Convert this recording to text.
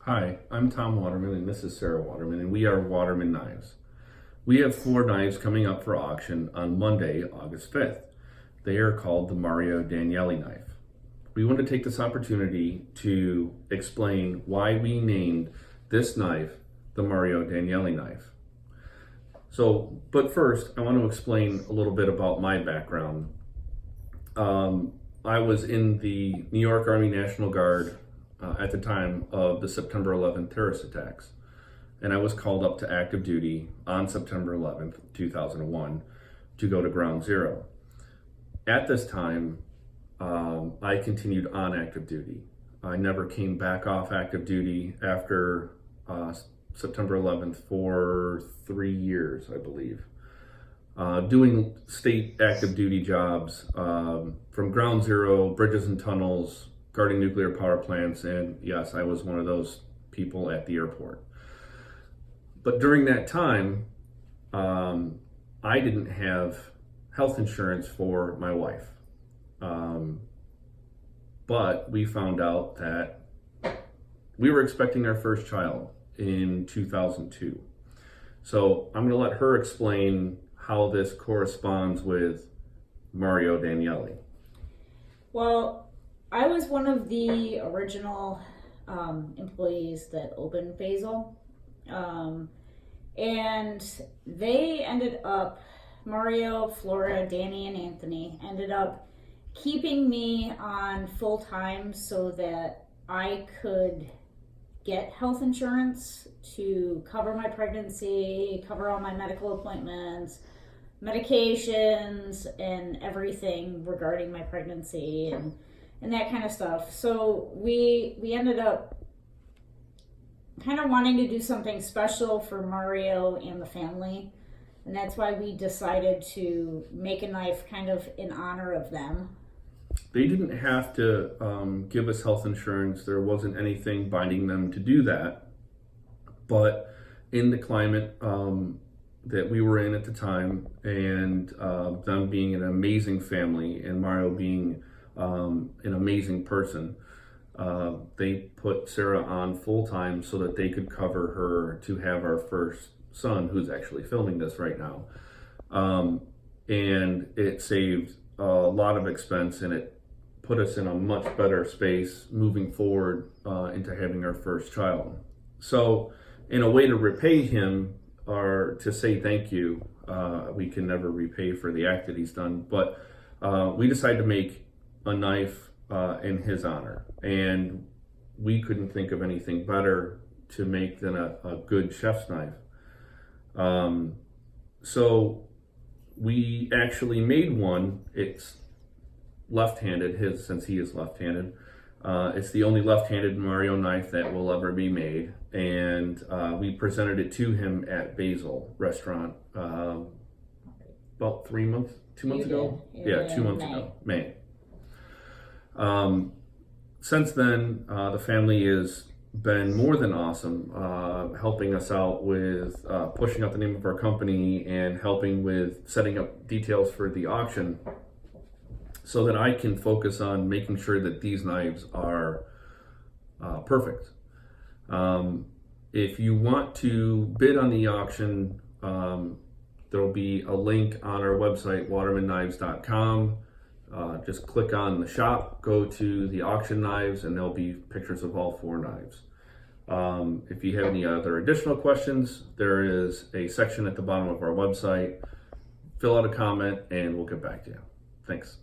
Hi, I'm Tom Waterman and this is Sarah Waterman, and we are Waterman Knives. We have 4 knives coming up for auction on Monday, August 5th. They are called the Mario Daniele knife. We want to take this opportunity to explain why we named this knife the Mario Daniele knife. But first, I want to explain a little bit about my background. I was in the New York Army National Guard at the time of the September 11th terrorist attacks. And I was called up to active duty on September 11th, 2001 to go to Ground Zero. At this time, I continued on active duty. I never came back off active duty after September 11th for 3 years, I believe. Doing state active duty jobs from Ground Zero, bridges and tunnels, guarding nuclear power plants, and yes, I was one of those people at the airport. But during that time, I didn't have health insurance for my wife. But we found out that we were expecting our first child in 2002. So I'm going to let her explain how this corresponds with Mario Daniele. Well, I was one of the original employees that opened Basil. And they ended up, Mario, Flora, Danny, and Anthony ended up keeping me on full time so that I could get health insurance to cover my pregnancy, cover all my medical appointments, medications, and everything regarding my pregnancy and that kind of stuff. So we ended up kind of wanting to do something special for Mario and the family, and that's why we decided to make a knife kind of in honor of them. They didn't have to give us health insurance. There wasn't anything binding them to do that. But in the climate that we were in at the time, and them being an amazing family and Mario being an amazing person, they put Sarah on full time so that they could cover her to have our first son, who's actually filming this right now. And it saved a lot of expense, and it put us in a much better space moving forward into having our first child. So in a way to repay him, or to say thank you, we can never repay for the act that he's done, but we decided to make a knife in his honor, and we couldn't think of anything better to make than a good chef's knife. So we actually made one. It's left-handed, since he is left-handed. It's the only left-handed Mario knife that will ever be made, and we presented it to him at Basil Restaurant about 2 months ago. Yeah, 2 months ago, May. Since then, the family has been more than awesome, helping us out with pushing out the name of our company and helping with setting up details for the auction, so that I can focus on making sure that these knives are perfect. If you want to bid on the auction, there will be a link on our website, watermanknives.com. Just click on the shop, go to the auction knives, and there'll be pictures of all 4 knives. If you have any other additional questions, there is a section at the bottom of our website. Fill out a comment and we'll get back to you. Thanks.